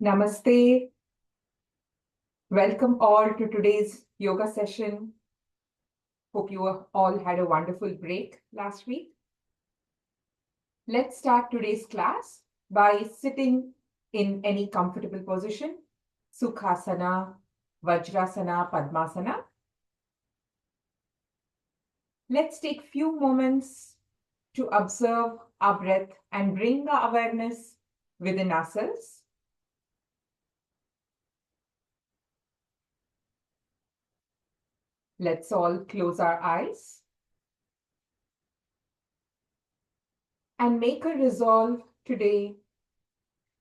Namaste. Welcome all to today's yoga session. Hope you all had a wonderful break last week. Let's start today's class by sitting in any comfortable position, Sukhasana, Vajrasana, Padmasana. Let's take few moments to observe our breath and bring our awareness within ourselves. Let's all close our eyes and make a resolve today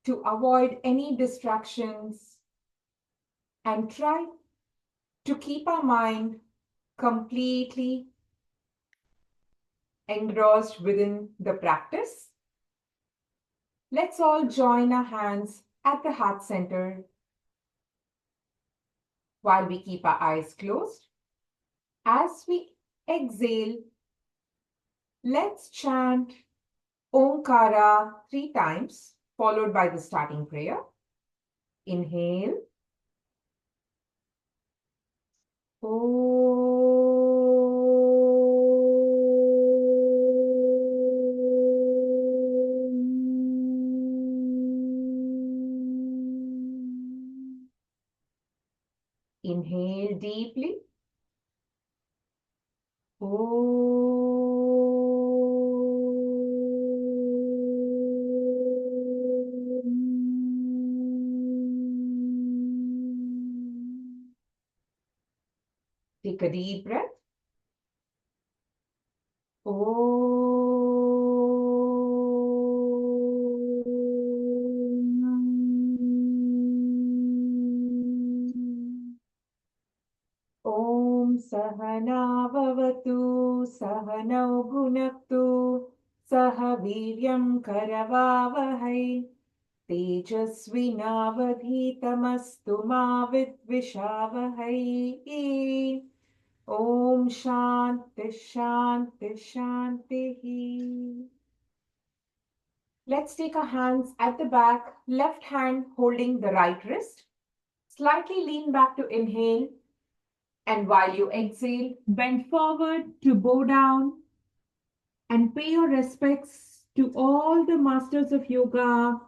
to avoid any distractions and try to keep our mind completely engrossed within the practice. Let's all join our hands at the heart center while we keep our eyes closed. As we exhale, let's chant Omkara 3 times, followed by the starting prayer. Inhale. Inhale deeply. Take a deep breath. Om Sahana Bhavatu Sahanau Bhunaktu Saha Viryam Karavavahai Tejasvinavadhitamastu ma vidvishavahai. Om Shanti Shanti Shanti. Let's take our hands at the back, left hand holding the right wrist. Slightly lean back to inhale. And while you exhale, bend forward to bow down and pay your respects to all the masters of yoga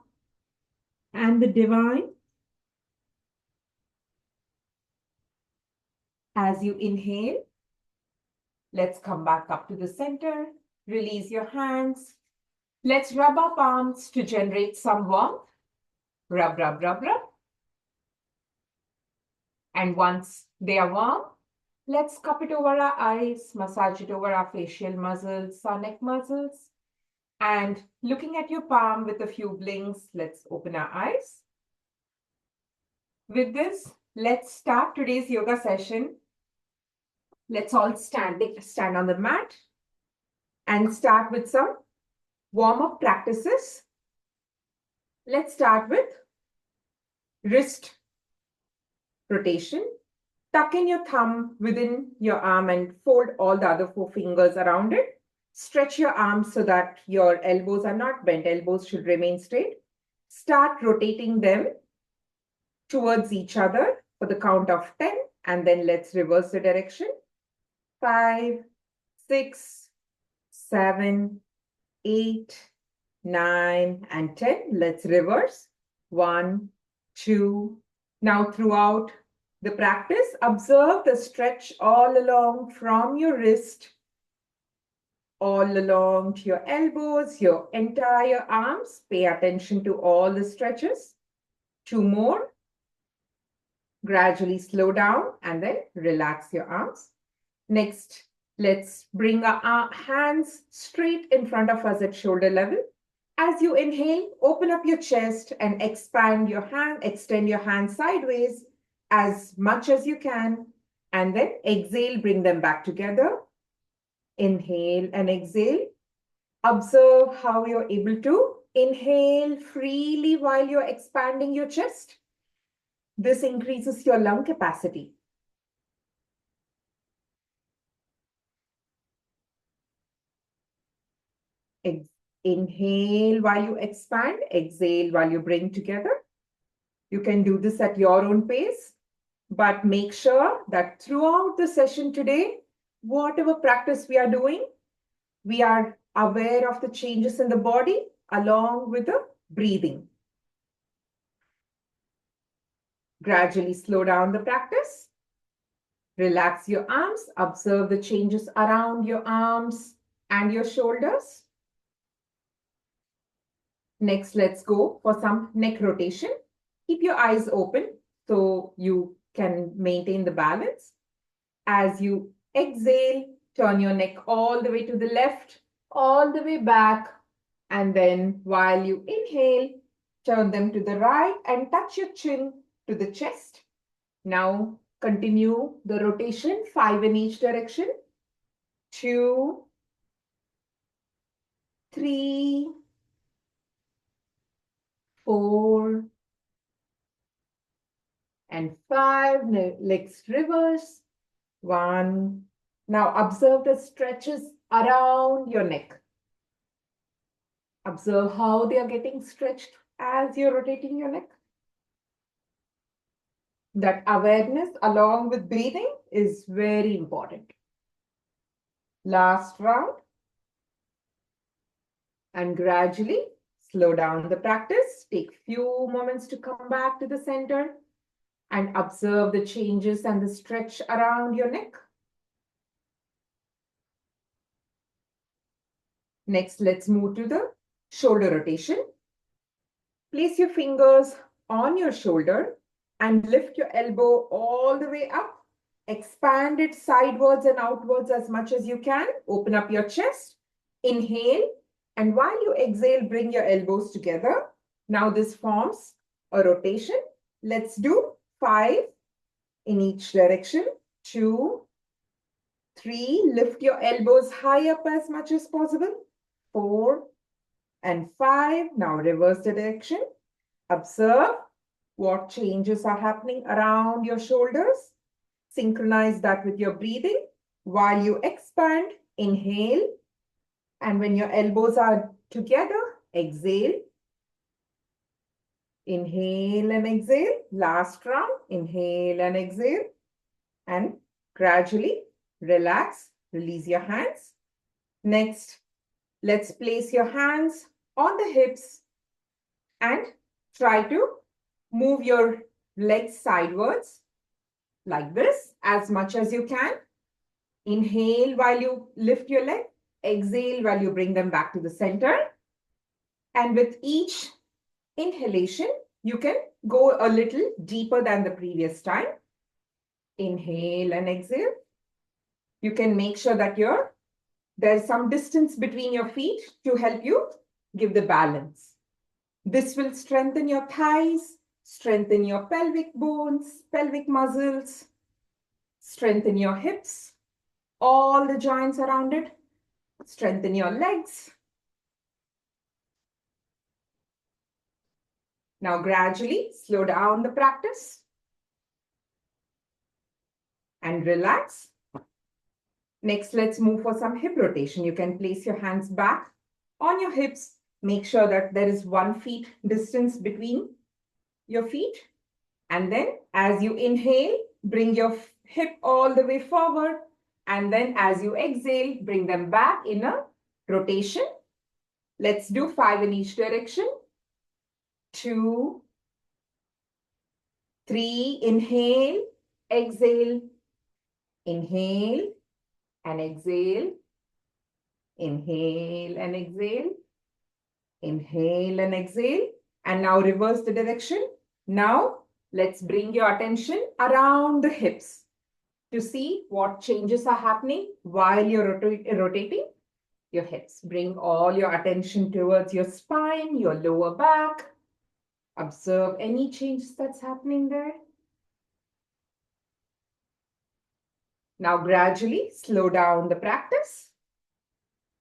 and the divine. As you inhale, let's come back up to the center. Release your hands. Let's rub our palms to generate some warmth. Rub, rub, rub, rub. And once they are warm, let's cup it over our eyes, massage it over our facial muscles, our neck muscles. And looking at your palm with a few blinks, let's open our eyes. With this, let's start today's yoga session. Let's all stand on the mat and start with some warm-up practices. Let's start with wrist rotation. Tuck in your thumb within your arm and fold all the other 4 fingers around it. Stretch your arms so that your elbows are not bent. Elbows should remain straight. Start rotating them towards each other for the count of 10, and then let's reverse the direction. 5, 6, 7, 8, 9, and 10. Let's reverse. 1, 2. Now throughout the practice, observe the stretch all along from your wrist, all along to your elbows, your entire arms. Pay attention to all the stretches. 2 more. Gradually slow down and then relax your arms. Next, let's bring our hands straight in front of us at shoulder level. As you inhale, open up your chest and expand your hand, extend your hand sideways as much as you can. And then exhale, bring them back together. Inhale and exhale. Observe how you're able to inhale freely while you're expanding your chest. This increases your lung capacity. Inhale while you expand, exhale while you bring together. You can do this at your own pace, but make sure that throughout the session today, whatever practice we are doing, we are aware of the changes in the body along with the breathing. Gradually slow down the practice. Relax your arms. Observe the changes around your arms and your shoulders. Next, let's go for some neck rotation. Keep your eyes open so you can maintain the balance. As you exhale, turn your neck all the way to the left, all the way back. And then while you inhale, turn them to the right and touch your chin to the chest. Now continue the rotation, 5 in each direction. 2, 3, 4, and 5. Legs reverse. 1. Now observe the stretches around your neck. Observe how they are getting stretched as you're rotating your neck. That awareness along with breathing is very important. Last round. And gradually slow down the practice. Take few moments to come back to the center and observe the changes and the stretch around your neck. Next, let's move to the shoulder rotation. Place your fingers on your shoulder and lift your elbow all the way up. Expand it sidewards and outwards as much as you can. Open up your chest. Inhale. And while you exhale, bring your elbows together. Now this forms a rotation. Let's do 5 in each direction. 2, 3. Lift your elbows high up as much as possible. 4 and 5. Now reverse the direction. Observe what changes are happening around your shoulders. Synchronize that with your breathing. While you expand, inhale. And when your elbows are together, exhale. Inhale and exhale. Last round. Inhale and exhale. And gradually relax. Release your hands. Next, let's place your hands on the hips and try to move your legs sidewards like this as much as you can. Inhale while you lift your leg. Exhale while you bring them back to the center. And with each inhalation, you can go a little deeper than the previous time. Inhale and exhale. You can make sure that there's some distance between your feet to help you give the balance. This will strengthen your thighs, strengthen your pelvic bones, pelvic muscles, strengthen your hips, all the joints around it. Strengthen your legs. Now gradually slow down the practice and relax. Next, let's move for some hip rotation. You can place your hands back on your hips. Make sure that there is 1 feet distance between your feet. And then as you inhale, bring your hip all the way forward. And then as you exhale, bring them back in a rotation. Let's do 5 in each direction. 2, 3. Inhale, exhale, inhale and exhale. Inhale and exhale. Inhale and exhale. And now reverse the direction. Now let's bring your attention around the hips to see what changes are happening while you're rotating your hips. Bring all your attention towards your spine, your lower back. Observe any changes that's happening there. Now gradually slow down the practice.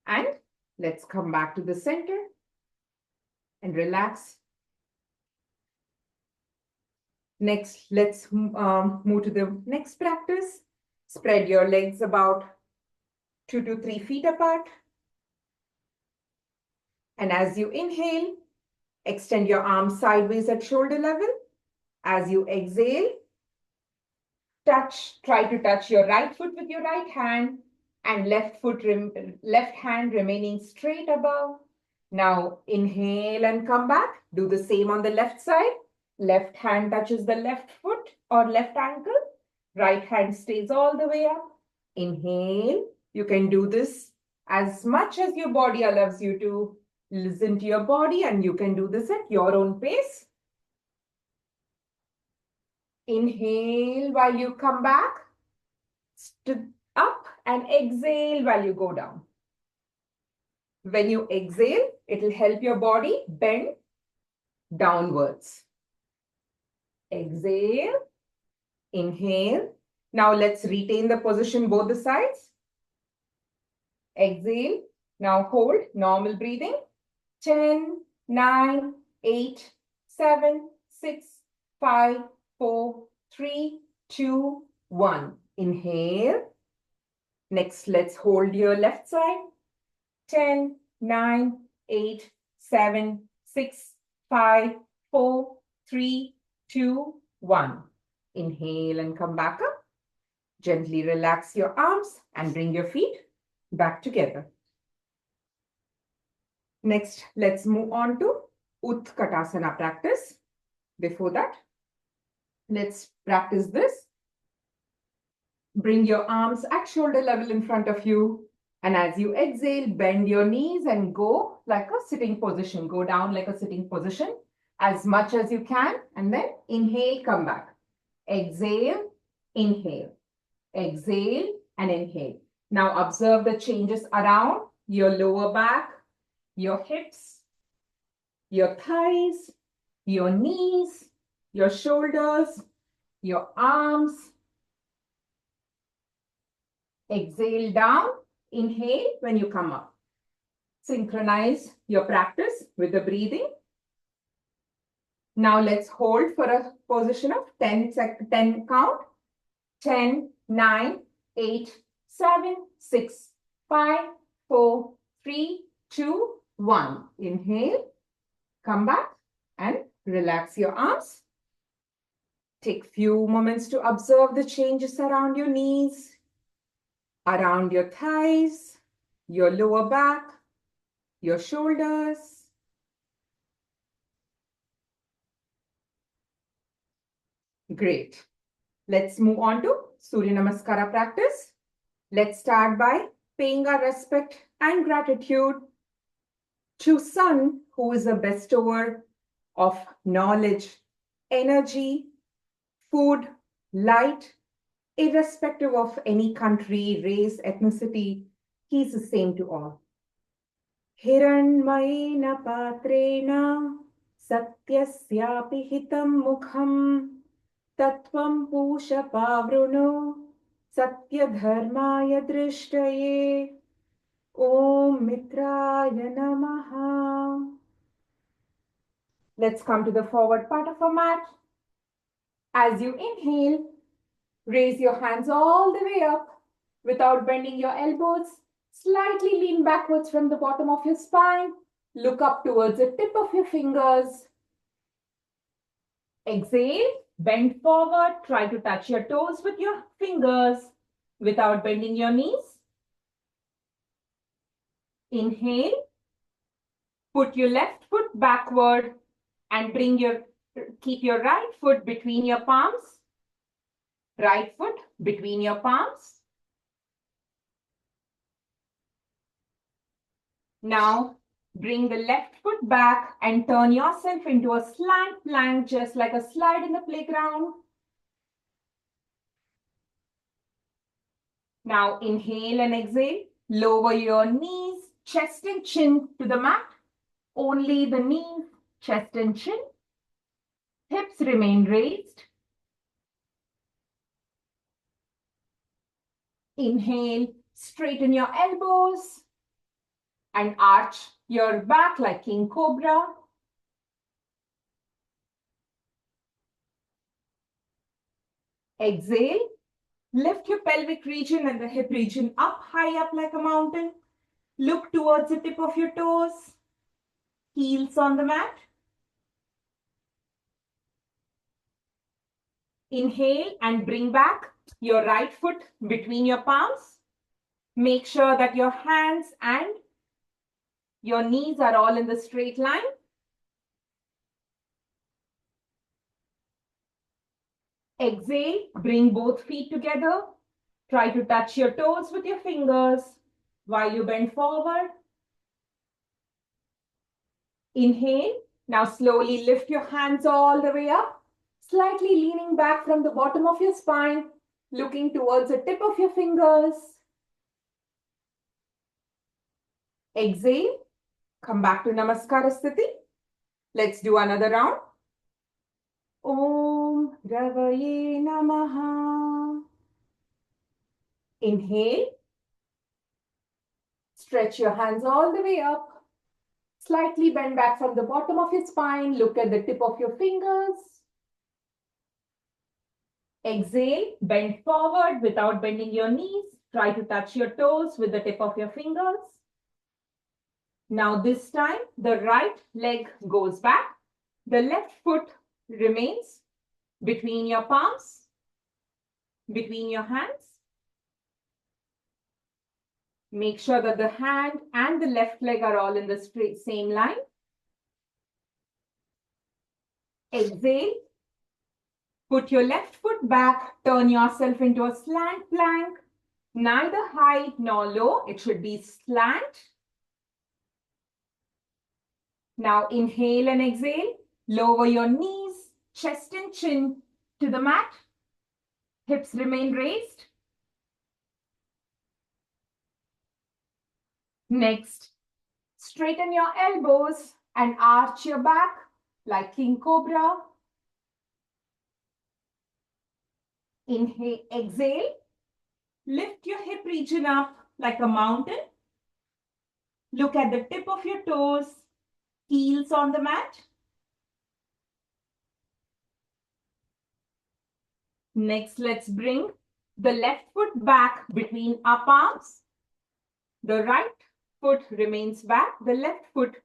And let's come back to the center and relax. Next, let's move to the next practice. Spread your legs about 2 to 3 feet apart. And as you inhale, extend your arms sideways at shoulder level. As you exhale, try to touch your right foot with your right hand and left hand remaining straight above. Now inhale and come back. Do the same on the left side. Left hand touches the left foot or left ankle. Right hand stays all the way up. Inhale. You can do this as much as your body allows you to. Listen to your body and you can do this at your own pace. Inhale while you come back. Up and exhale while you go down. When you exhale, it will help your body bend downwards. Exhale, inhale. Now let's retain the position both the sides. Exhale. Now hold normal breathing. 10, 9, 8, 7, 6, 5, 4, 3, 2, 1. Inhale. Next, let's hold your left side. 10, 9, 8, 7, 6, 5, 4, 3, 2, 1. Inhale and come back up. Gently relax your arms and bring your feet back together. Next, let's move on to Utkatasana practice. Before that, let's practice this. Bring your arms at shoulder level in front of you. And as you exhale, bend your knees and go like a sitting position. Go down like a sitting position as much as you can. And then inhale, come back. Exhale, inhale. Exhale and inhale. Now observe the changes around your lower back, your hips, your thighs, your knees, your shoulders, your arms. Exhale down, inhale when you come up. Synchronize your practice with the breathing. Now let's hold for a position of 10 count. 10, 9, 8, 7, 6, 5, 4, 3, 2, 1. Inhale, come back and relax your arms. Take few moments to observe the changes around your knees, around your thighs, your lower back, your shoulders. Great. Let's move on to Surya Namaskara practice. Let's start by paying our respect and gratitude to Sun, who is a bestower of knowledge, energy, food, light, irrespective of any country, race, ethnicity. He is the same to all. Hiranmayena patrena satyasyapi hitam mukham Tattvam pusha pavruno satya dharmaya drishtaye Om Mitraya Namaha. Let's come to the forward part of our mat. As you inhale, raise your hands all the way up without bending your elbows. Slightly lean backwards from the bottom of your spine. Look up towards the tip of your fingers. Exhale. Bend forward, try to touch your toes with your fingers without bending your knees. Inhale, put your left foot backward and keep your right foot between your palms. Right foot between your palms. Now, bring the left foot back and turn yourself into a slant plank, just like a slide in the playground. Now, inhale and exhale. Lower your knees, chest and chin to the mat. Only the knees, chest and chin. Hips remain raised. Inhale, straighten your elbows and arch your back like King Cobra. Exhale, lift your pelvic region and the hip region up, high up like a mountain. Look towards the tip of your toes, heels on the mat. Inhale and bring back your right foot between your palms. Make sure that your hands and your knees are all in the straight line. Exhale, bring both feet together. Try to touch your toes with your fingers while you bend forward. Inhale. Now slowly lift your hands all the way up, slightly leaning back from the bottom of your spine, looking towards the tip of your fingers. Exhale. Come back to Namaskara Sthiti. Let's do another round. Om Ravaye Namaha. Inhale. Stretch your hands all the way up. Slightly bend back from the bottom of your spine. Look at the tip of your fingers. Exhale. Bend forward without bending your knees. Try to touch your toes with the tip of your fingers. Now this time, the right leg goes back. The left foot remains between your palms, between your hands. Make sure that the hand and the left leg are all in the same line. Exhale. Put your left foot back. Turn yourself into a slant plank. Neither high nor low. It should be slant. Now inhale and exhale. Lower your knees, chest and chin to the mat. Hips remain raised. Next, straighten your elbows and arch your back like King Cobra. Inhale, exhale. Lift your hip region up like a mountain. Look at the tip of your toes, heels on the mat. Next, let's bring the left foot back between our palms. The right foot remains back, the left foot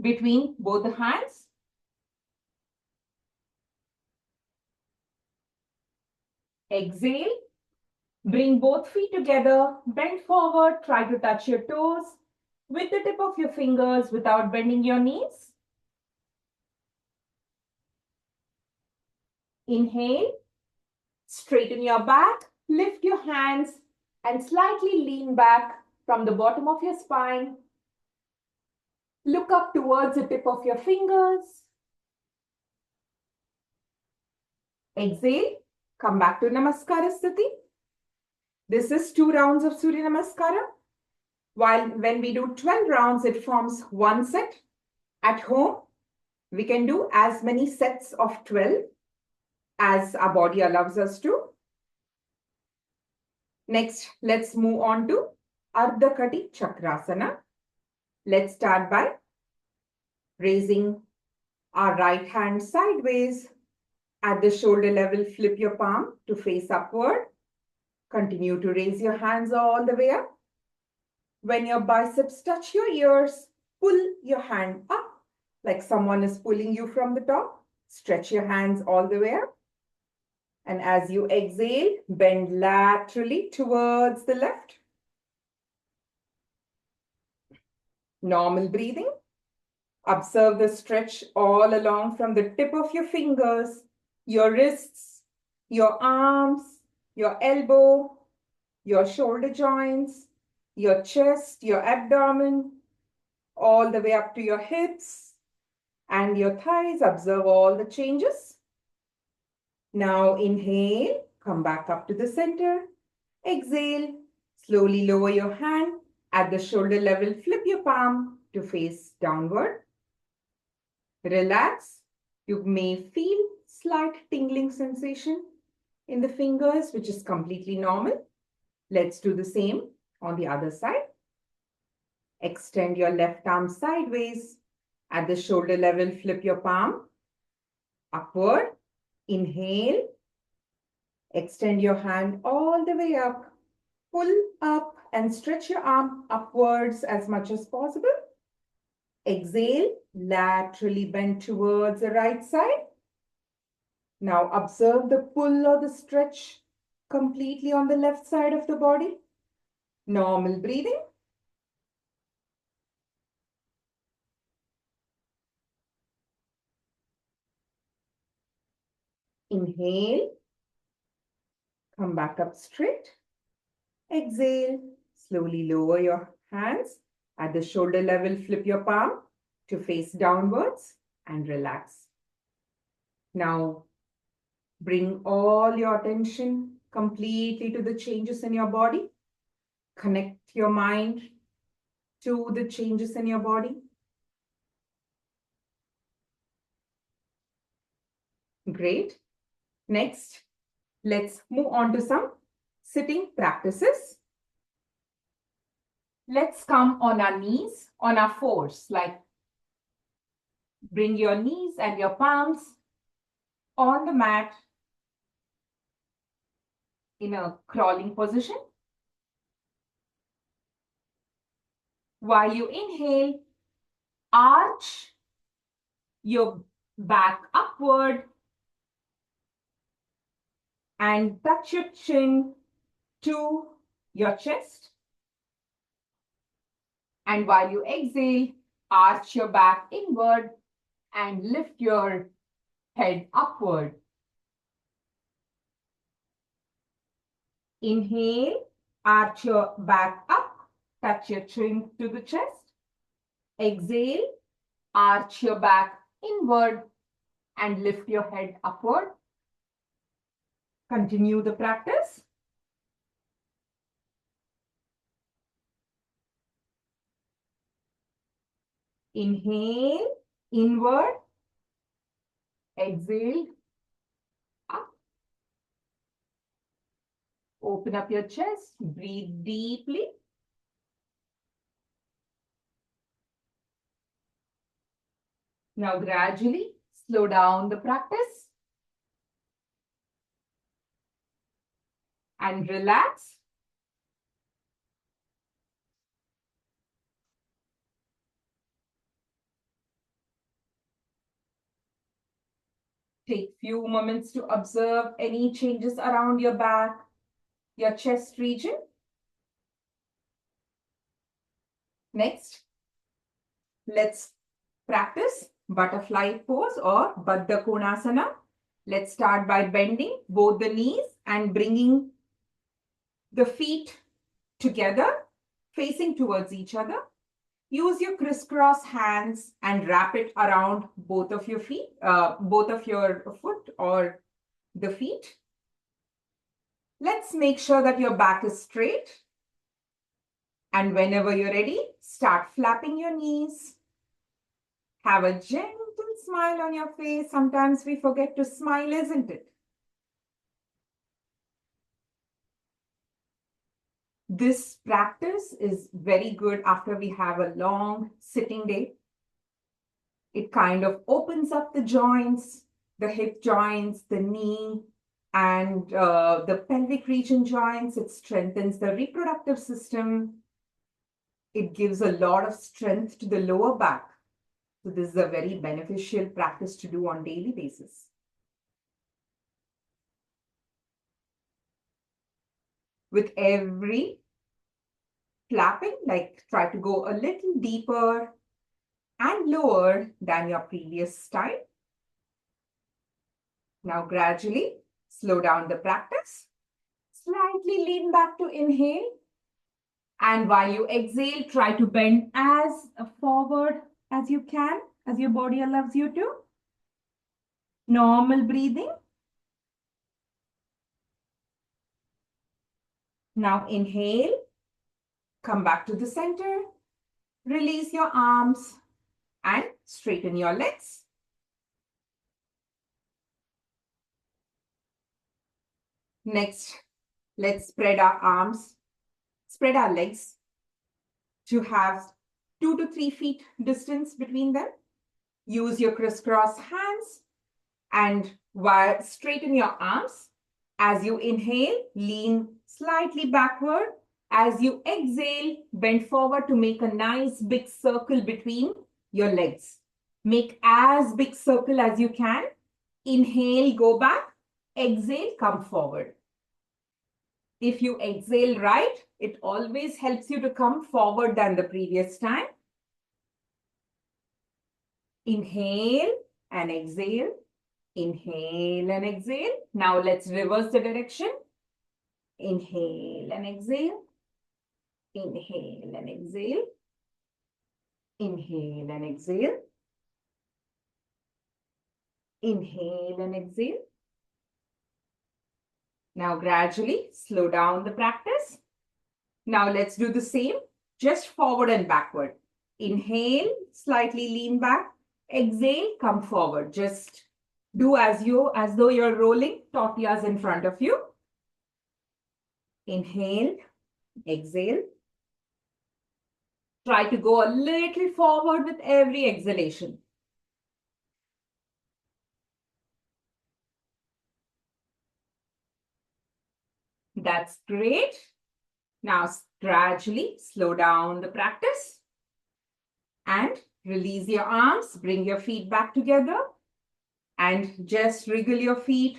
between both the hands. Exhale. Bring both feet together, bend forward, try to touch your toes with the tip of your fingers without bending your knees. Inhale, straighten your back, lift your hands and slightly lean back from the bottom of your spine. Look up towards the tip of your fingers. Exhale, come back to Namaskara Sthiti. This is 2 rounds of Surya Namaskara. While when we do 12 rounds, it forms one set. At home, we can do as many sets of 12 as our body allows us to. Next, let's move on to Ardha Kati Chakrasana. Let's start by raising our right hand sideways. At the shoulder level, flip your palm to face upward. Continue to raise your hands all the way up. When your biceps touch your ears, pull your hand up like someone is pulling you from the top. Stretch your hands all the way up. And as you exhale, bend laterally towards the left. Normal breathing. Observe the stretch all along from the tip of your fingers, your wrists, your arms, your elbow, your shoulder joints, your chest, your abdomen, all the way up to your hips and your thighs. Observe all the changes. Now inhale, come back up to the center. Exhale, slowly lower your hand. At the shoulder level, flip your palm to face downward. Relax. You may feel slight tingling sensation in the fingers, which is completely normal. Let's do the same on the other side. Extend your left arm sideways. At the shoulder level, flip your palm upward. Inhale. Extend your hand all the way up. Pull up and stretch your arm upwards as much as possible. Exhale, laterally bend towards the right side. Now observe the pull or the stretch completely on the left side of the body. Normal breathing. Inhale. Come back up straight. Exhale. Slowly lower your hands. At the shoulder level, flip your palm to face downwards and relax. Now, bring all your attention completely to the changes in your body. Connect your mind to the changes in your body. Great. Next, let's move on to some sitting practices. Let's come on our knees, on our fours, like bring your knees and your palms on the mat in a crawling position. While you inhale, arch your back upward and touch your chin to your chest. And while you exhale, arch your back inward and lift your head upward. Inhale, arch your back up, touch your chin to the chest. Exhale, arch your back inward and lift your head upward. Continue the practice. Inhale, inward. Exhale, up. Open up your chest, breathe deeply. Now gradually slow down the practice and relax. Take few moments to observe any changes around your back, your chest region. Next, let's practice butterfly pose or Baddha Konasana. Let's start by bending both the knees and bringing the feet together, facing towards each other. Use your crisscross hands and wrap it around both of your feet, both of your foot or the feet. Let's make sure that your back is straight. And whenever you're ready, start flapping your knees. Have a gentle smile on your face. Sometimes we forget to smile, isn't it? This practice is very good after we have a long sitting day. It kind of opens up the joints, the hip joints, the knee, and the pelvic region joints. It strengthens the reproductive system. It gives a lot of strength to the lower back. So this is a very beneficial practice to do on daily basis. With every flapping, like try to go a little deeper and lower than your previous time. Now gradually slow down the practice. Slightly lean back to inhale. And while you exhale, try to bend as forward as you can, as your body allows you to. Normal breathing. Now inhale, come back to the center, release your arms and straighten your legs. Next, let's spread our arms, spread our legs to have 2 to 3 feet distance between them. Use your crisscross hands and while straighten your arms. As you inhale, lean slightly backward. As you exhale, bend forward to make a nice big circle between your legs. Make as big circle as you can. Inhale, go back. Exhale, come forward. If you exhale right, it always helps you to come forward than the previous time. Inhale and exhale. Inhale and exhale. Now let's reverse the direction. Inhale and exhale. Inhale and exhale. Inhale and exhale. Inhale and exhale. Now gradually slow down the practice. Now let's do the same, just forward and backward. Inhale, slightly lean back. Exhale, come forward. Just do as though you're rolling tortillas in front of you. Inhale, exhale. Try to go a little forward with every exhalation. That's great. Now gradually slow down the practice and release your arms. Bring your feet back together and just wriggle your feet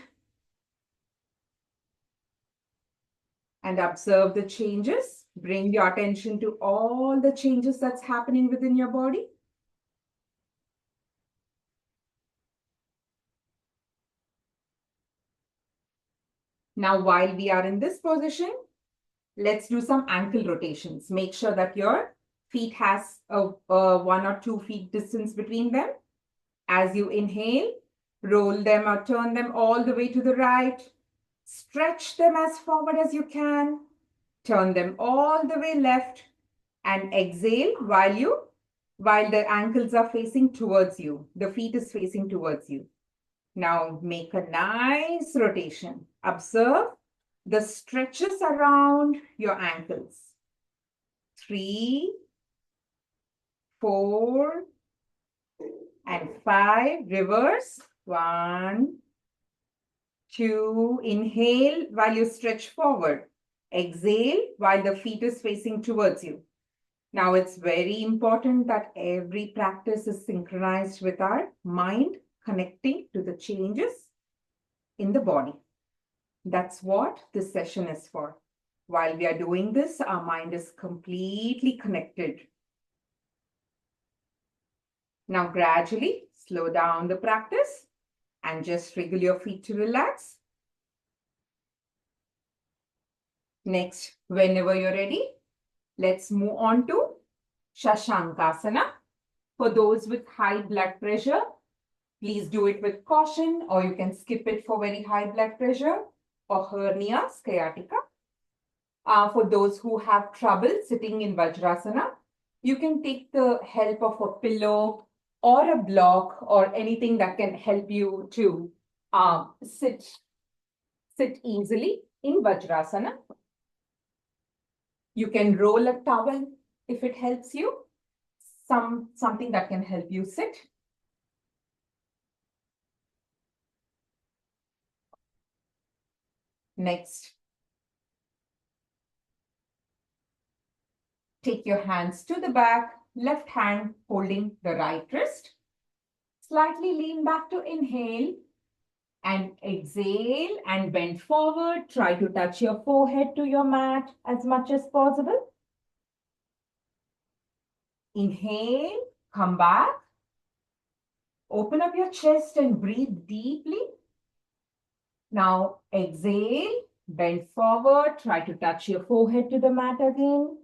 and observe the changes. Bring your attention to all the changes that's happening within your body. Now, while we are in this position, let's do some ankle rotations. Make sure that your feet has a 1 or 2 feet distance between them. As you inhale, roll them or turn them all the way to the right. Stretch them as forward as you can. Turn them all the way left and exhale while the ankles are facing towards you. The feet is facing towards you. Now make a nice rotation. Observe the stretches around your ankles. 3, 4, and 5. Reverse. 1, 2. Inhale while you stretch forward. Exhale while the feet is facing towards you. Now it's very important that every practice is synchronized with our mind, connecting to the changes in the body. That's what this session is for. While we are doing this, our mind is completely connected. Now gradually slow down the practice and just wriggle your feet to relax. Next, whenever you're ready, let's move on to Shashankasana. For those with high blood pressure, please do it with caution, or you can skip it for very high blood pressure or hernia, sciatica. For those who have trouble sitting in Vajrasana, you can take the help of a pillow or a block or anything that can help you to sit easily in Vajrasana. You can roll a towel if it helps you, something that can help you sit. Next, take your hands to the back, left hand holding the right wrist. Slightly lean back to inhale and exhale and bend forward. Try to touch your forehead to your mat as much as possible. Inhale, come back. Open up your chest and breathe deeply. Now exhale, bend forward. Try to touch your forehead to the mat again.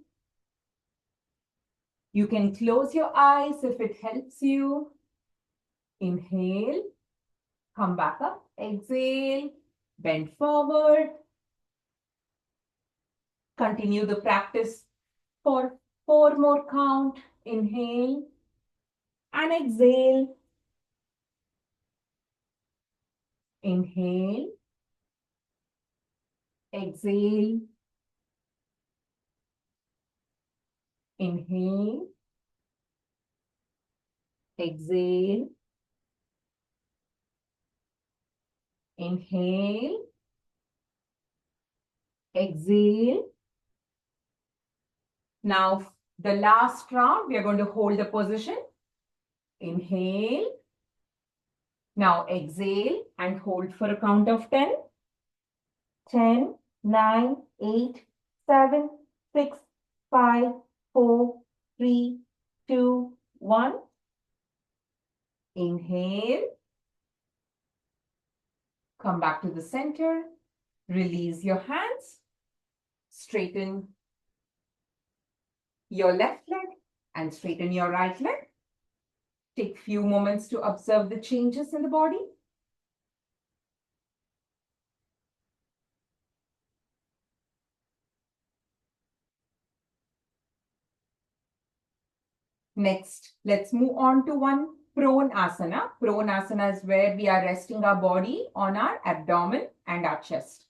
You can close your eyes if it helps you. Inhale, come back up. Exhale, bend forward. Continue the practice for 4 more count. Inhale and exhale. Inhale, exhale. Inhale, exhale. Inhale, exhale. Now, the last round, we are going to hold the position. Inhale Now exhale and hold for a count of 10. 10, 9, 8, 7, 6, 5, 4, 3, 2, 1. Inhale. Come back to the center. Release your hands. Straighten your left leg and straighten your right leg. Take few moments to observe the changes in the body. Next, let's move on to one prone asana. Prone asana is where we are resting our body on our abdomen and our chest.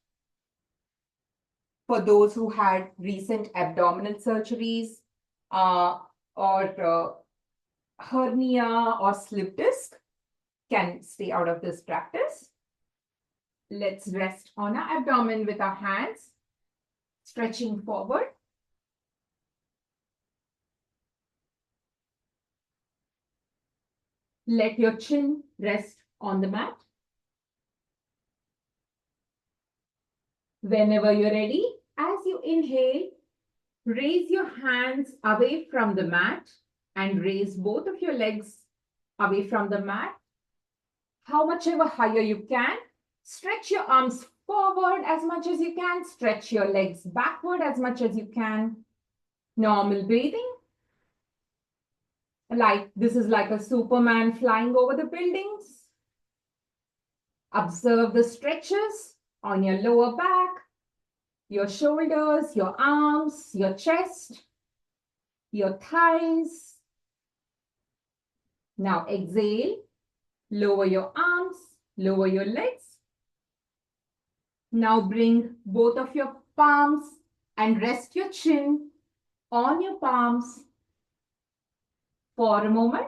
For those who had recent abdominal surgeries or hernia or slip disc, can stay out of this practice. Let's rest on our abdomen with our hands, stretching forward. Let your chin rest on the mat. Whenever you're ready, as you inhale, raise your hands away from the mat and raise both of your legs away from the mat. How much ever higher you can. Stretch your arms forward as much as you can. Stretch your legs backward as much as you can. Normal breathing. This is like a Superman flying over the buildings. Observe the stretches on your lower back, your shoulders, your arms, your chest, your thighs. Now exhale. Lower your arms, lower your legs. Now bring both of your palms and rest your chin on your palms for a moment.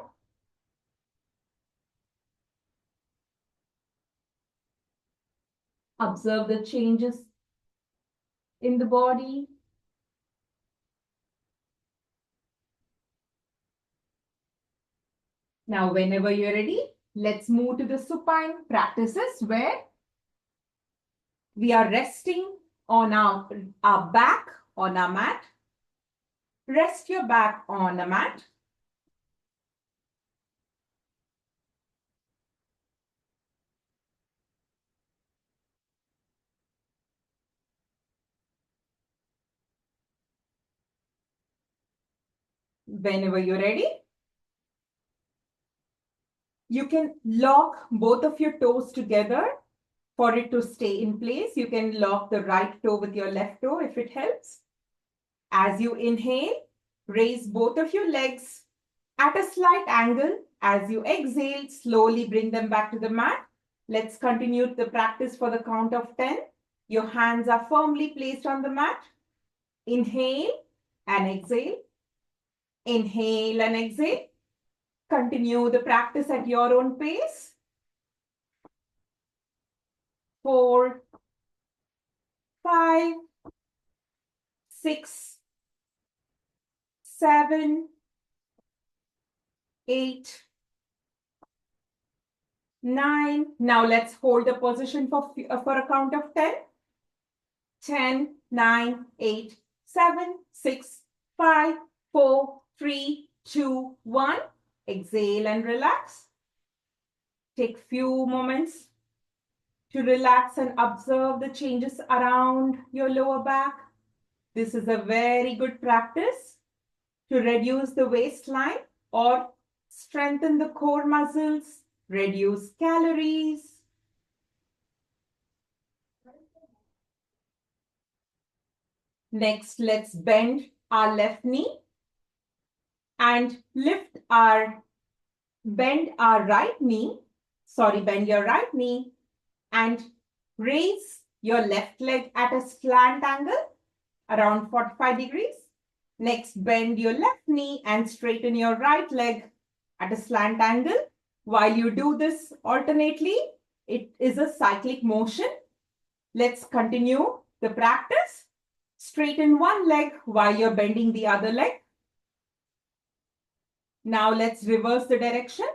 Observe the changes in the body. Now, whenever you're ready, let's move to the supine practices where we are resting on our back on our mat. Rest your back on the mat. Whenever you're ready, you can lock both of your toes together for it to stay in place. You can lock the right toe with your left toe if it helps. As you inhale, raise both of your legs at a slight angle. As you exhale, slowly bring them back to the mat. Let's continue the practice for the count of 10. Your hands are firmly placed on the mat. Inhale and exhale. Inhale and exhale. Continue the practice at your own pace. 4, 5, 6, 7, 8, 9. Now let's hold the position for a count of 10. 10, 9, 8, 7, 6, 5, 4, 3, 2, 1. Exhale and relax. Take few moments to relax and observe the changes around your lower back. This is a very good practice to reduce the waistline or strengthen the core muscles, reduce calories. Next, let's bend our left knee and bend your right knee and raise your left leg at a slant angle around 45 degrees. Next, bend your left knee and straighten your right leg at a slant angle. While you do this alternately, it is a cyclic motion. Let's continue the practice. Straighten one leg while you're bending the other leg. Now let's reverse the direction.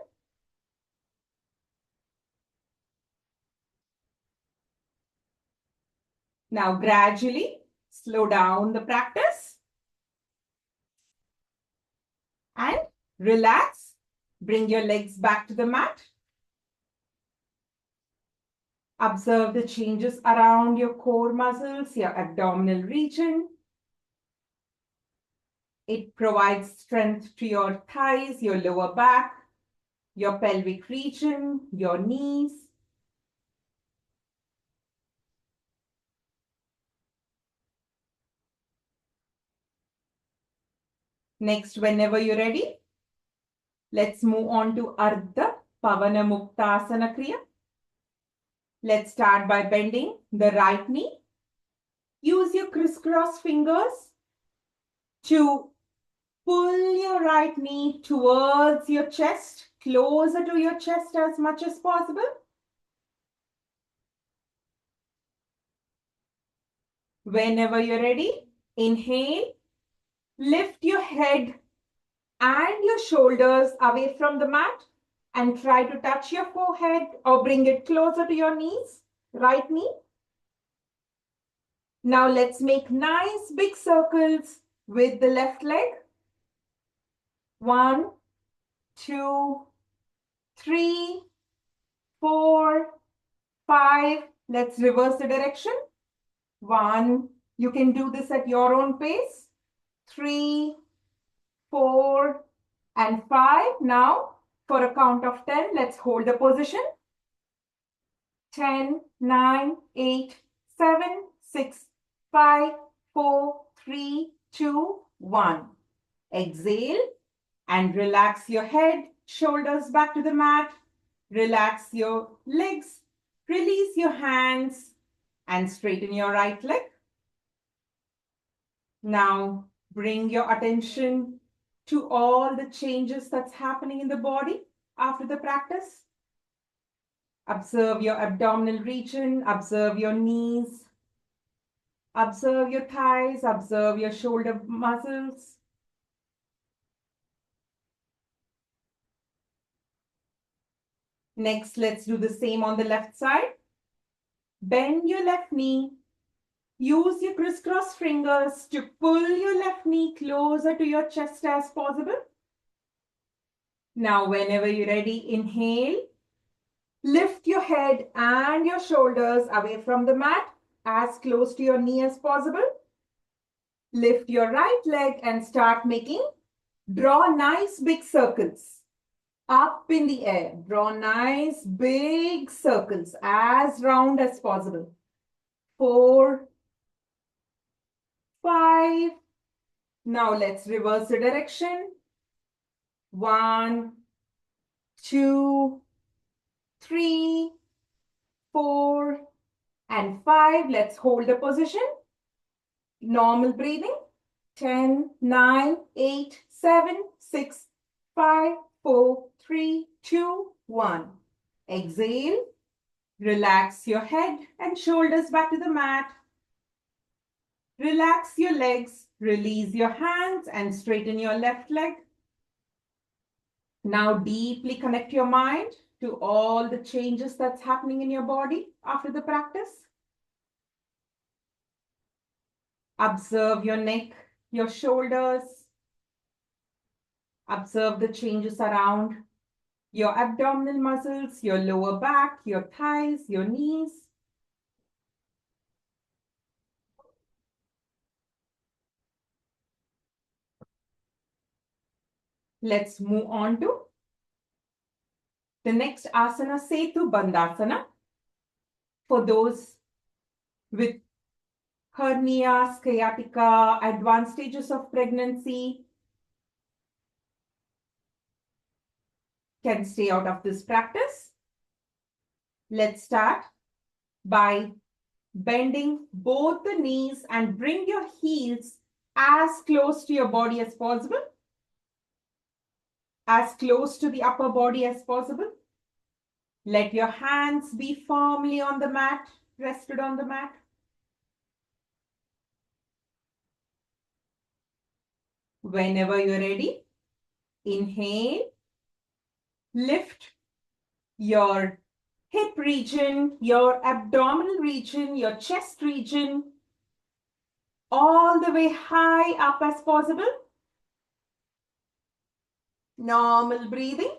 Now gradually slow down the practice and relax. Bring your legs back to the mat. Observe the changes around your core muscles, your abdominal region. It provides strength to your thighs, your lower back, your pelvic region, your knees. Next, whenever you're ready, let's move on to Ardha Pavana Muktasana Kriya. Let's start by bending the right knee. Use your crisscross fingers to pull your right knee towards your chest, closer to your chest as much as possible. Whenever you're ready, inhale, lift your head and your shoulders away from the mat and try to touch your forehead or bring it closer to your knees, right knee. Now let's make nice big circles with the left leg. 1, 2, 3, 4, 5. Let's reverse the direction. 1. You can do this at your own pace. 3, 4, and 5. Now, for a count of 10, let's hold the position. 10, 9, 8, 7, 6, 5, 4, 3, 2, 1. Exhale and relax your head, shoulders back to the mat. Relax your legs. Release your hands and straighten your right leg. Now, bring your attention to all the changes that's happening in the body after the practice. Observe your abdominal region, observe your knees, observe your thighs, observe your shoulder muscles. Next, let's do the same on the left side. Bend your left knee. Use your crisscross fingers to pull your left knee closer to your chest as possible. Now, whenever you're ready, inhale. Lift your head and your shoulders away from the mat, as close to your knee as possible. Lift your right leg and start draw nice big circles up in the air. Draw nice big circles as round as possible. 4, 5. Now let's reverse the direction. 1, 2, 3, 4, and 5. Let's hold the position. Normal breathing. 10, 9, 8, 7, 6, 5, 4, 3, 2, 1. Exhale. Relax your head and shoulders back to the mat. Relax your legs. Release your hands and straighten your left leg. Now deeply connect your mind to all the changes that's happening in your body after the practice. Observe your neck, your shoulders. Observe the changes around your abdominal muscles, your lower back, your thighs, your knees. Let's move on to the next asana, Setu Bandhasana. For those with hernia, sciatica, advanced stages of pregnancy, can stay out of this practice. Let's start by bending both the knees and bring your heels as close to your body as possible. As close to the upper body as possible. Let your hands be firmly on the mat, rested on the mat. Whenever you're ready, inhale, lift your hip region, your abdominal region, your chest region, all the way high up as possible. Normal breathing.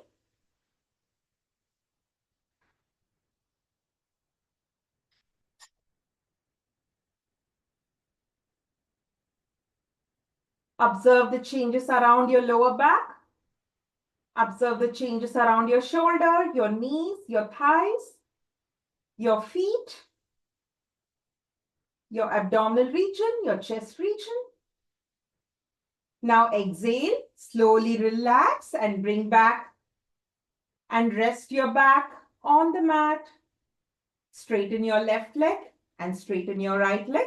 Observe the changes around your lower back. Observe the changes around your shoulder, your knees, your thighs, your feet, your abdominal region, your chest region. Now exhale, slowly relax and bring back and rest your back on the mat. Straighten your left leg and straighten your right leg.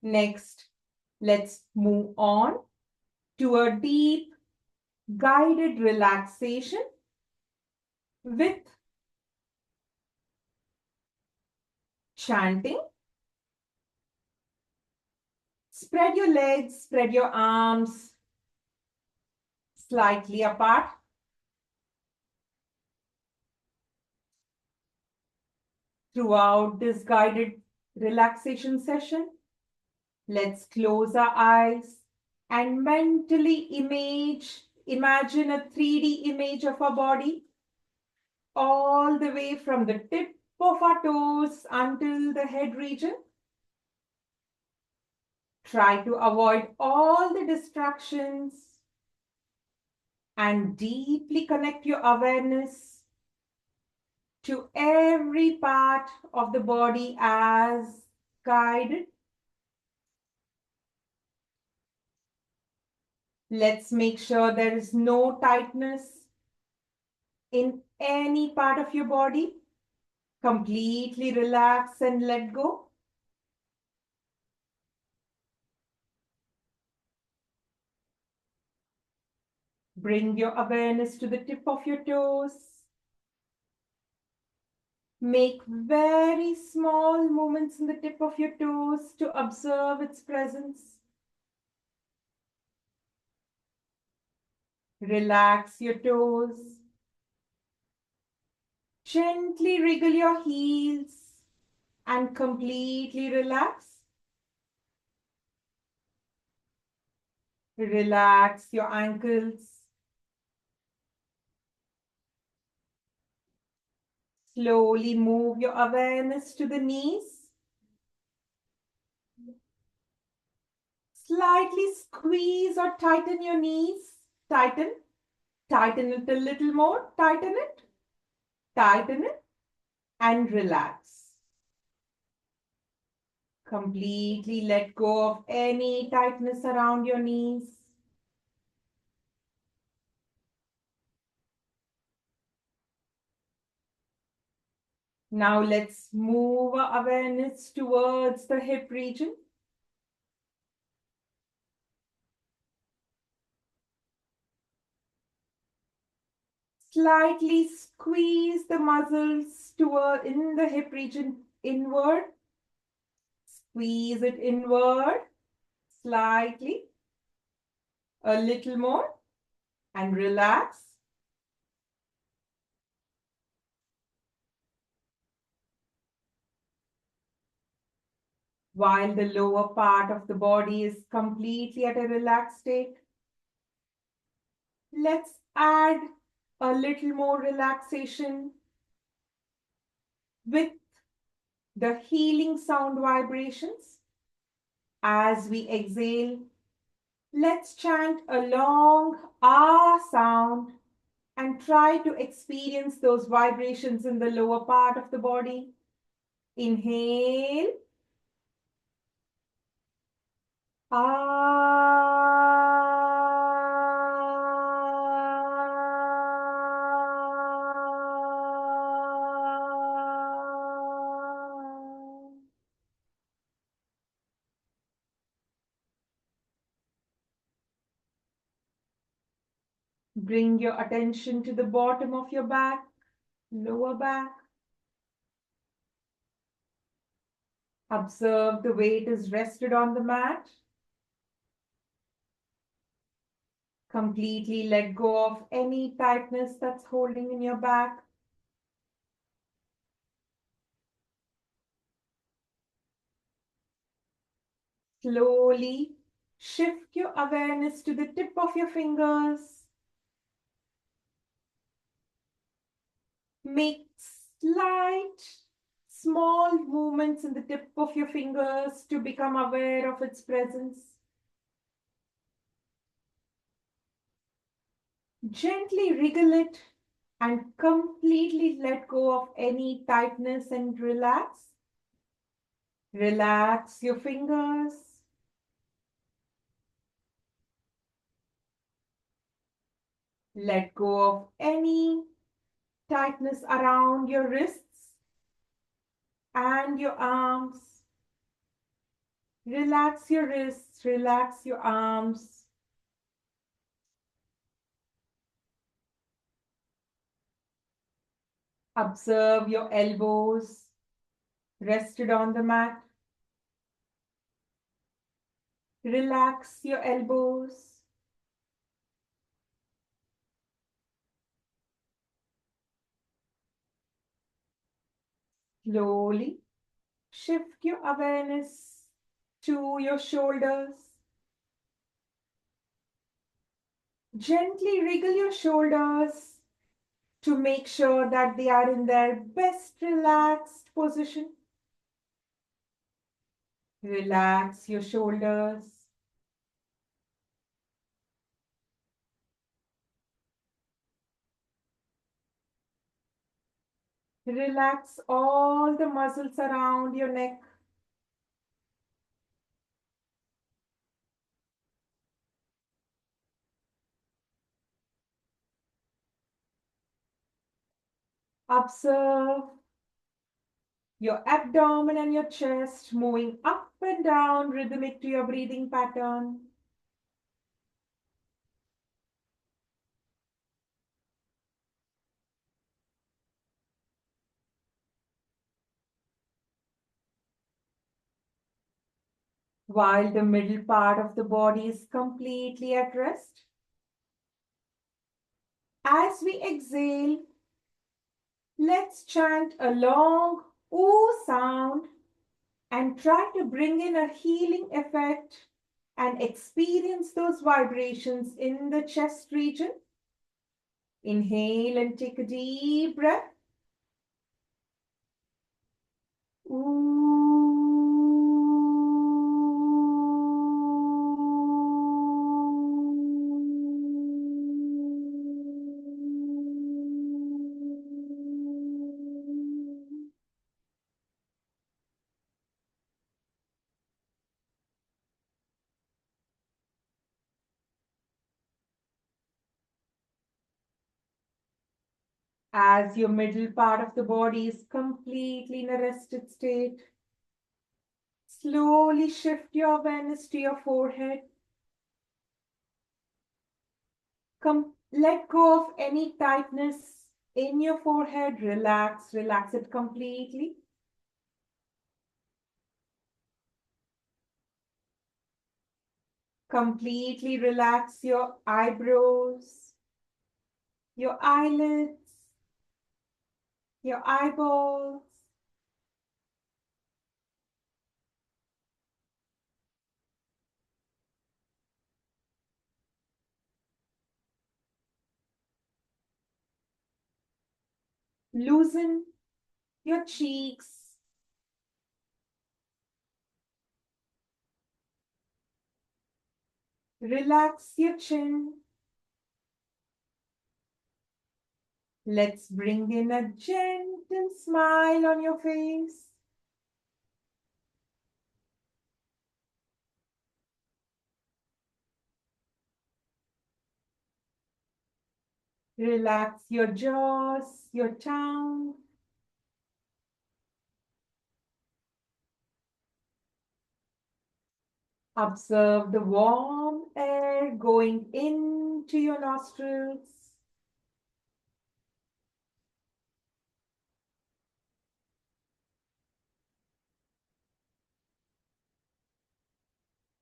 Next, let's move on to a deep guided relaxation with chanting. Spread your legs, spread your arms slightly apart. Throughout this guided relaxation session, let's close our eyes and mentally imagine a 3D image of our body all the way from the tip of our toes until the head region. Try to avoid all the distractions and deeply connect your awareness to every part of the body as guided. Let's make sure there is no tightness in any part of your body. Completely relax and let go. Bring your awareness to the tip of your toes. Make very small movements in the tip of your toes to observe its presence. Relax your toes. Gently wriggle your heels and completely relax. Relax your ankles. Slowly move your awareness to the knees. Slightly squeeze or tighten your knees. Tighten. Tighten it a little more. Tighten it. Tighten it. And relax. Completely let go of any tightness around your knees. Now let's move our awareness towards the hip region. Slightly squeeze the muscles in the hip region inward. Squeeze it inward slightly, a little more, and relax. While the lower part of the body is completely at a relaxed state, let's add a little more relaxation with the healing sound vibrations. As we exhale, let's chant a long ah sound and try to experience those vibrations in the lower part of the body. Inhale. Bring your attention to the bottom of your back, lower back. Observe the weight is rested on the mat. Completely let go of any tightness that's holding in your back. Slowly shift your awareness to the tip of your fingers. Make slight, small movements in the tip of your fingers to become aware of its presence. Gently wriggle it and completely let go of any tightness and relax. Relax your fingers. Let go of any tightness around your wrists and your arms. Relax your wrists, relax your arms. Observe your elbows rested on the mat. Relax your elbows. Slowly shift your awareness to your shoulders. Gently wriggle your shoulders to make sure that they are in their best relaxed position. Relax your shoulders. Relax all the muscles around your neck. Observe your abdomen and your chest moving up and down rhythmic to your breathing pattern. While the middle part of the body is completely at rest. As we exhale, let's chant a long ooh sound and try to bring in a healing effect and experience those vibrations in the chest region. Inhale and take a deep breath. As your middle part of the body is completely in a rested state, slowly shift your awareness to your forehead. Let go of any tightness in your forehead. Relax, relax it completely. Completely relax your eyebrows, your eyelids, your eyeballs. Loosen your cheeks. Relax your chin. Let's bring in a gentle smile on your face. Relax your jaws, your tongue. Observe the warm air going into your nostrils.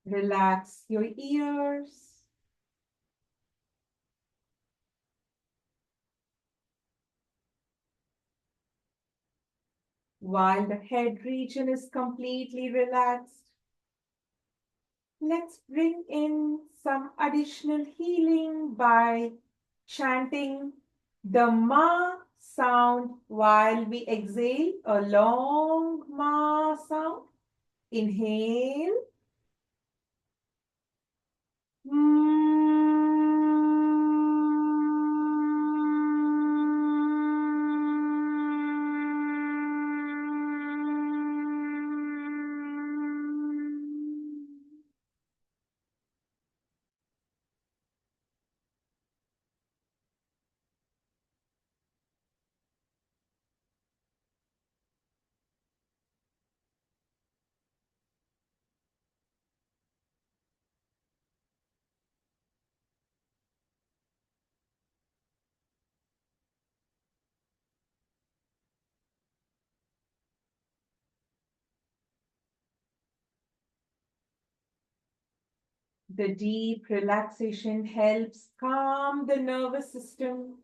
Relax your ears. while the head region is completely relaxed. Let's bring in some additional healing by chanting the Ma sound while we exhale, a long Ma sound. Inhale. The deep relaxation helps calm the nervous system,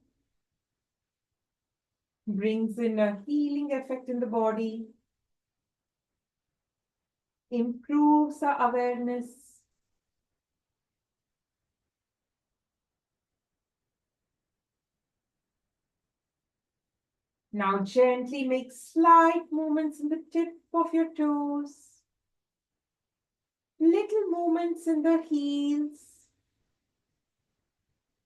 brings in a healing effect in the body, improves our awareness. Now gently make slight movements in the tip of your toes, little movements in the heels.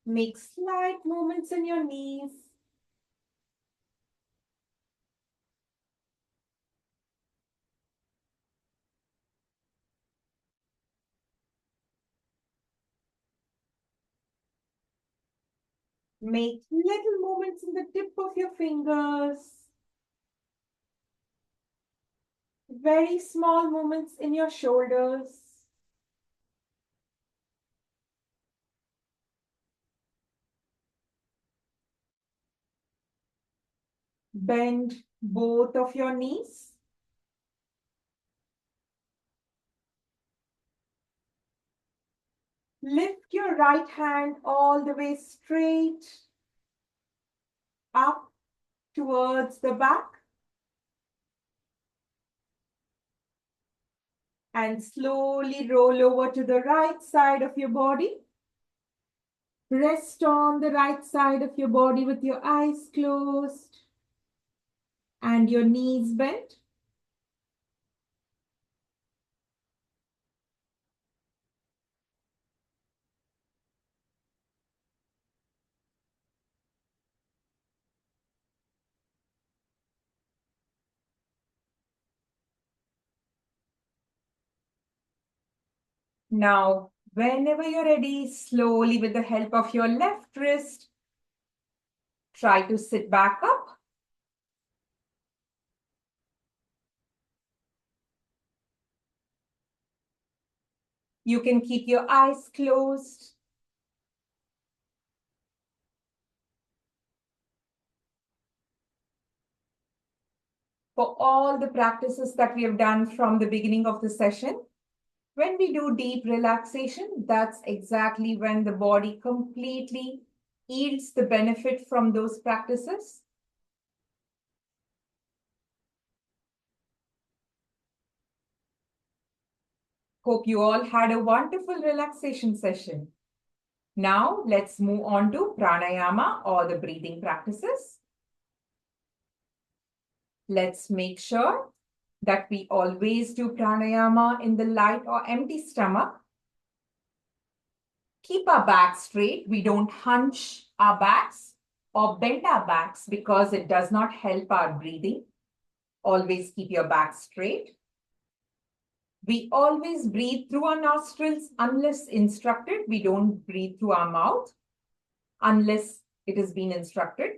Make slight movements in your knees. Make little movements in the tip of your fingers. Very small movements in your shoulders. Bend both of your knees. Lift your right hand all the way straight up towards the back. And slowly roll over to the right side of your body. Rest on the right side of your body with your eyes closed and your knees bent. Now, whenever you're ready, slowly with the help of your left wrist, try to sit back up. You can keep your eyes closed. For all the practices that we have done from the beginning of the session, when we do deep relaxation, that's exactly when the body completely yields the benefit from those practices. Hope you all had a wonderful relaxation session. Now let's move on to pranayama or the breathing practices. Let's make sure that we always do pranayama in the light or empty stomach. Keep our back straight. We don't hunch our backs or bend our backs because it does not help our breathing. Always keep your back straight. We always breathe through our nostrils unless instructed. We don't breathe through our mouth unless it has been instructed.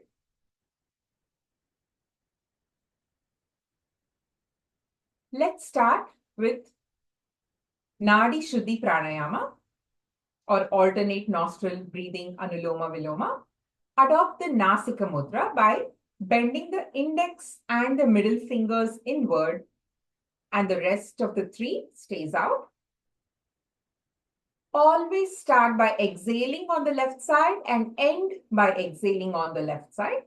Let's start with Nadi Shuddhi Pranayama or alternate nostril breathing Anuloma Viloma. Adopt the Nasika Mudra by bending the index and the middle fingers inward and the rest of the three stays out. Always start by exhaling on the left side and end by exhaling on the left side.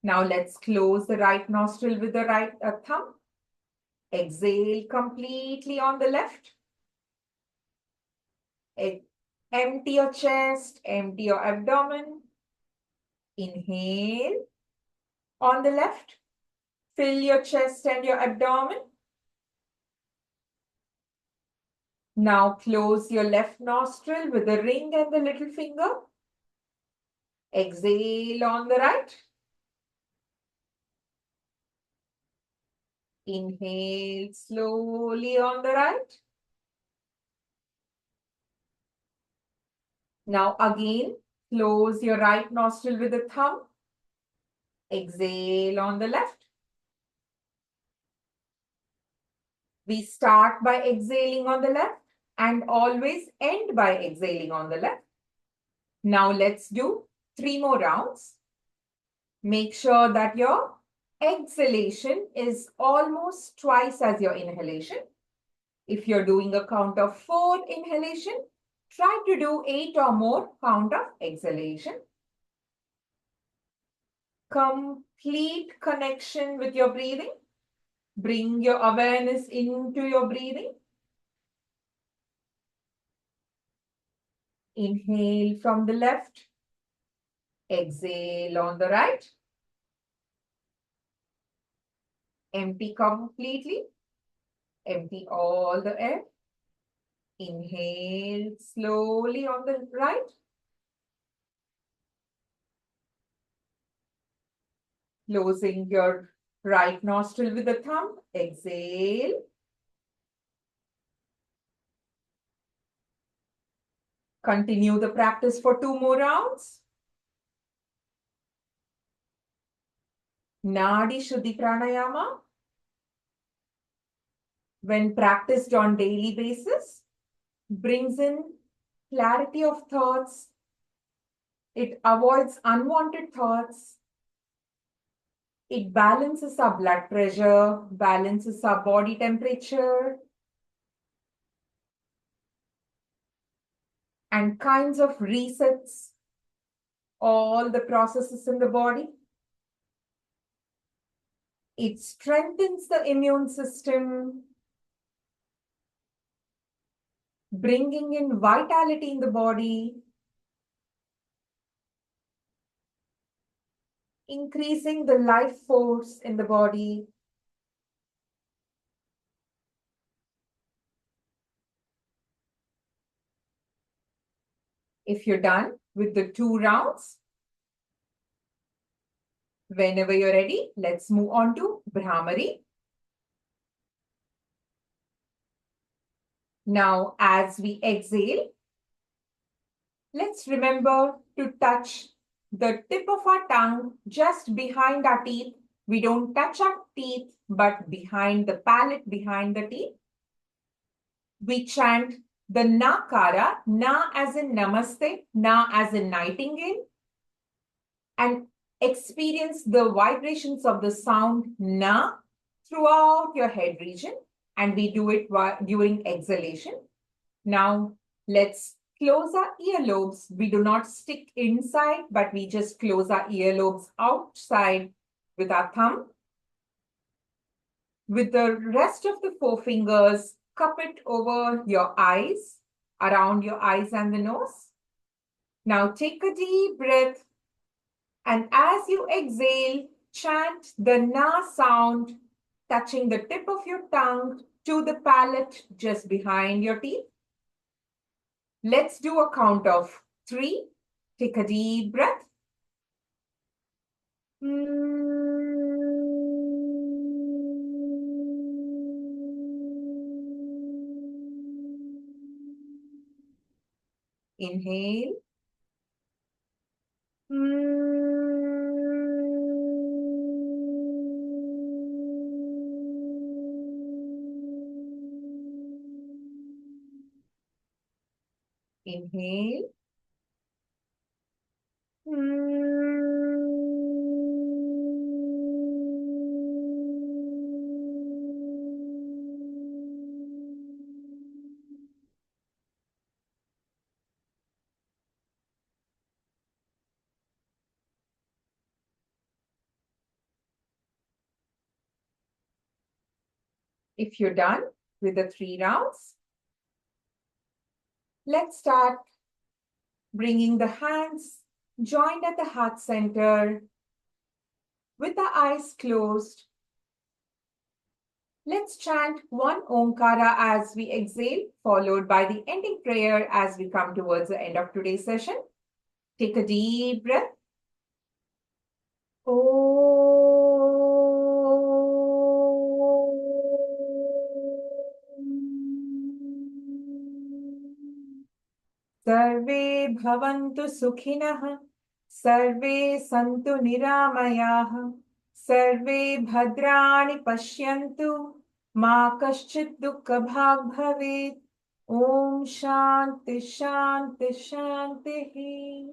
Now let's close the right nostril with the right thumb. Exhale completely on the left. Empty your chest, empty your abdomen. Inhale on the left. Fill your chest and your abdomen. Now close your left nostril with the ring and the little finger. Exhale on the right. Inhale slowly on the right. Now again, close your right nostril with the thumb. Exhale on the left. We start by exhaling on the left and always end by exhaling on the left. Now let's do 3 more rounds. Make sure that your exhalation is almost twice as your inhalation. If you're doing a count of 4 inhalation, try to do 8 or more count of exhalation. Complete connection with your breathing. Bring your awareness into your breathing. Inhale from the left. Exhale on the right. Empty completely. Empty all the air. Inhale slowly on the right. Closing your right nostril with the thumb. Exhale. Continue the practice for 2 more rounds. Nadi Shuddhi Pranayama, when practiced on daily basis, brings in clarity of thoughts. It avoids unwanted thoughts. It balances our blood pressure, balances our body temperature, and kinds of resets all the processes in the body. It strengthens the immune system, bringing in vitality in the body, increasing the life force in the body. If you're done with the 2 rounds, whenever you're ready, let's move on to Bhramari. Now, as we exhale, let's remember to touch the tip of our tongue just behind our teeth. We don't touch our teeth, but behind the palate, behind the teeth. We chant the Nakara, Na as in Namaste, Na as in nightingale, and experience the vibrations of the sound Na throughout your head region. And we do it during exhalation. Now, let's close our earlobes. We do not stick inside, but we just close our earlobes outside with our thumb. With the rest of the 4 fingers, cup it over your eyes, around your eyes and the nose. Now take a deep breath. And as you exhale, chant the Na sound, touching the tip of your tongue to the palate just behind your teeth. Let's do a count of 3. Take a deep breath. Inhale. Inhale. If you're done with the 3 rounds, let's start bringing the hands joined at the heart center with the eyes closed. Let's chant one Omkara as we exhale, followed by the ending prayer as we come towards the end of today's session. Take a deep breath. Sarve bhavantu sukhinah, sarve santu niramayah, sarve bhadrani pashyantu, ma kaschit dukkha bhag bhavet. Om Shanti Shanti Shanti.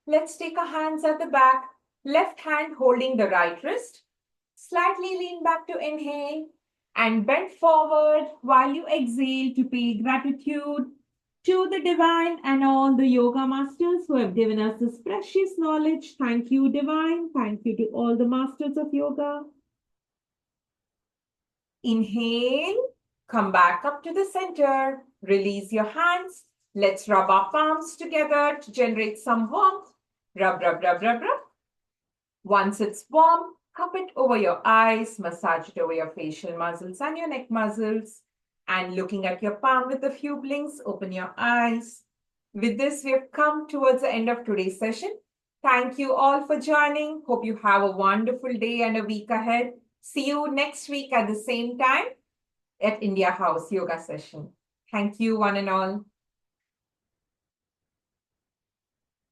Let's take our hands at the back, left hand holding the right wrist. Slightly lean back to inhale and bend forward while you exhale to pay gratitude to the divine and all the yoga masters who have given us this precious knowledge. Thank you, divine. Thank you to all the masters of yoga. Inhale, come back up to the center. Release your hands. Let's rub our palms together to generate some warmth. Rub, rub, rub, rub, rub. Once it's warm, cup it over your eyes, massage it over your facial muscles and your neck muscles. And looking at your palm with a few blinks, open your eyes. With this, we have come towards the end of today's session. Thank you all for joining. Hope you have a wonderful day and a week ahead. See you next week at the same time at India House Yoga Session. Thank you, one and all.